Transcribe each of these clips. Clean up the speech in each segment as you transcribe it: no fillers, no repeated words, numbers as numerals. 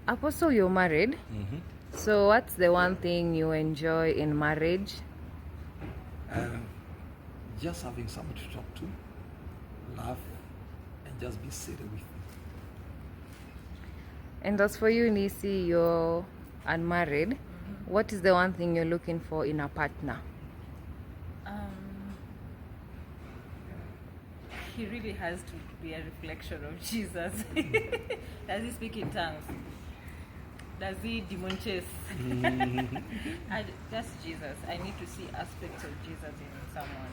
Apostle, you're married. Mm-hmm. So what's the one thing you enjoy in marriage? Just having someone to talk to, laugh, and just be silly with. And as for you, Nissi, you're unmarried. What is the one thing you're looking for in a partner? He really has to be a reflection of Jesus. Does he speak in tongues? Does he demon chase? Just Jesus. I need to see aspects of Jesus in someone.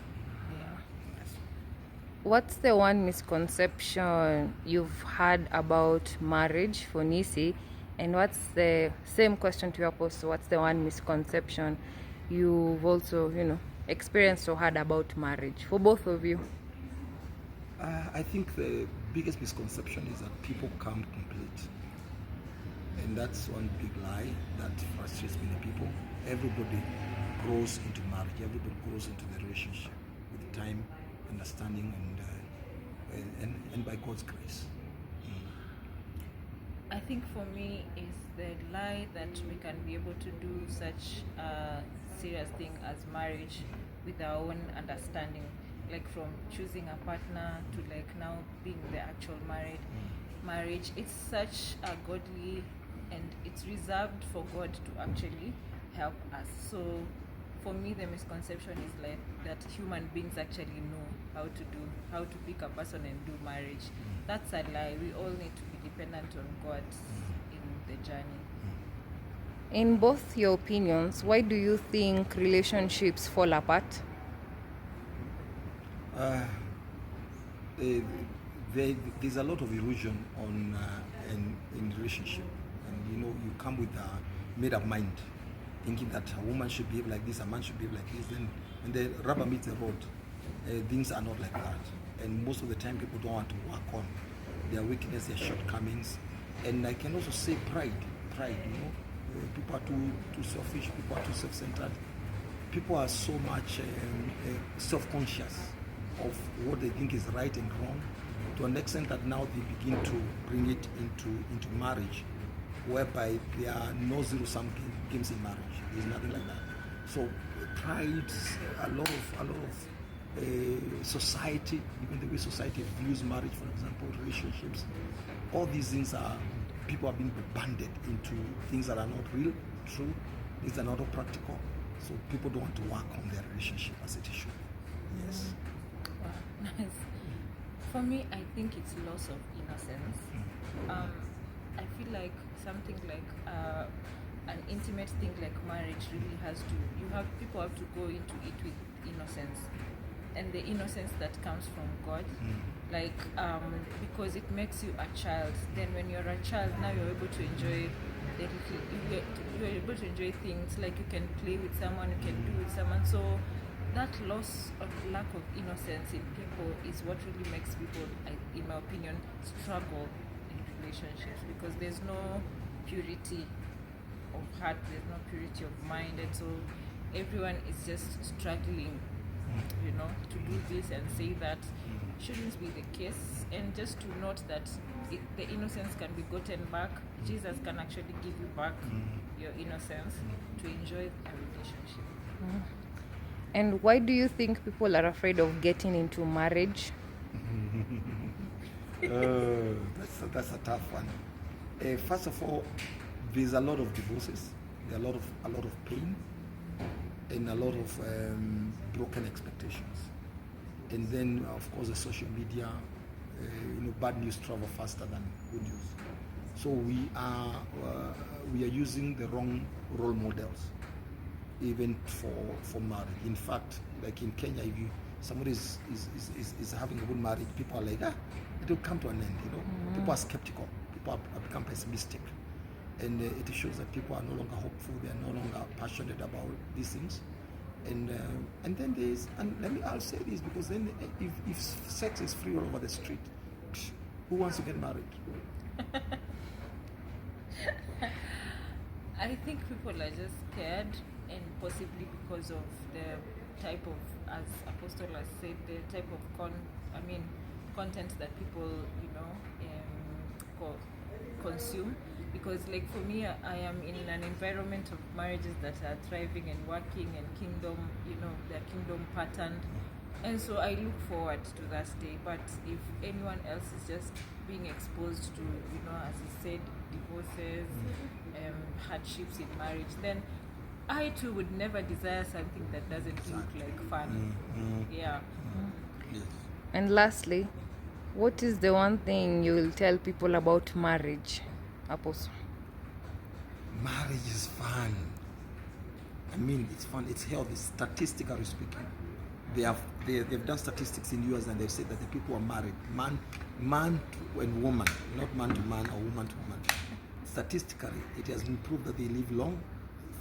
Yeah. What's the one misconception you've had about marriage for Nissi? And what's the same question to your Apostle? What's the one misconception you've also, experienced or had about marriage for both of you? I think the biggest misconception is that people come complete. And that's one big lie that frustrates many people. Everybody grows into marriage. Everybody grows into the relationship with time, understanding, and by God's grace. I think for me is the lie that we can be able to do such a serious thing as marriage with our own understanding, like from choosing a partner to like now being the actual marriage. It's such a godly, and it's reserved for God to actually help us. So for me, the misconception is like that human beings actually know how to pick a person and do marriage. That's a lie. We all need to be dependent on God in the journey. In both your opinions, why do you think relationships fall apart? There's a lot of illusion in relationship, and you come with a made-up mind, thinking that a woman should behave like this, a man should behave like this. Then when the rubber meets the road, things are not like that. And most of the time, people don't want to work on their weakness, their shortcomings, and I can also say pride. People are too selfish. People are too self-centered. People are so much self-conscious of what they think is right and wrong, to an extent that now they begin to bring it into marriage, whereby there are no zero-sum games in marriage. There's nothing like that. So pride, a lot of society, even the way society views marriage, for example, relationships, all these things people are being banded into things that are not real, true, things that are not practical. So people don't want to work on their relationship as it should be. Yes. Wow, nice. For me, I think it's loss of innocence. I feel like something like an intimate thing like marriage really has to. People have to go into it with innocence, and the innocence that comes from God, like because it makes you a child. Then when you're a child, now you're able to enjoy you're able to enjoy things like you can play with someone, you can do with someone. So that loss of lack of innocence in people is what really makes people, in my opinion, struggle in relationships, because there's no purity of heart, there's no purity of mind, and so everyone is just struggling, to do this and say that shouldn't be the case, and just to note that the innocence can be gotten back. Jesus can actually give you back your innocence to enjoy a relationship. And why do you think people are afraid of getting into marriage? That's a tough one. First of all, there's a lot of divorces. There are a lot of pain, and a lot of broken expectations. And then, of course, the social media. Bad news travel faster than good news. So we are using the wrong role models, even for marriage. In fact, like in Kenya, if somebody is having a good marriage, people are like, it will come to an end. People are skeptical. People have become pessimistic, and it shows that people are no longer hopeful. They are no longer passionate about these things. And then I'll say this, because then if sex is free all over the street, who wants to get married? I think people are just scared, and possibly because of the type of, as Apostle has said, the type of content that people consume, because like for me, I am in an environment of marriages that are thriving and working and kingdom, they're kingdom patterned, and so I look forward to that day. But if anyone else is just being exposed to, as you said, divorces, hardships in marriage, then I too would never desire something that doesn't look like fun. Yeah. Yes. And lastly, what is the one thing you will tell people about marriage, Apostle? Marriage is fun. I mean, it's fun. It's healthy. Statistically speaking, they've done statistics in US, and they've said that the people who are married, man and woman, not man to man or woman to woman. Statistically, it has been proved that they live long.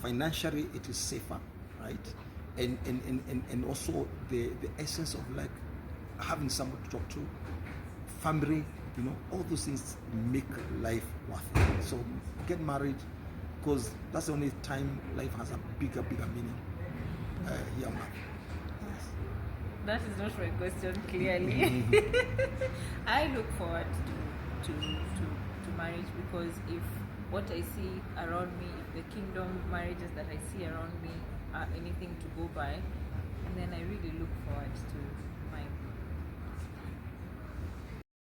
Financially, it is safer, right? And also the essence of like having someone to talk to, family, all those things make life worth it. So get married, because that's the only time life has a bigger meaning. Yeah, man. That is not my question, clearly. I look forward to marriage, because if what I see around me, if the kingdom marriages that I see around me are anything to go by, then I really look forward to mine.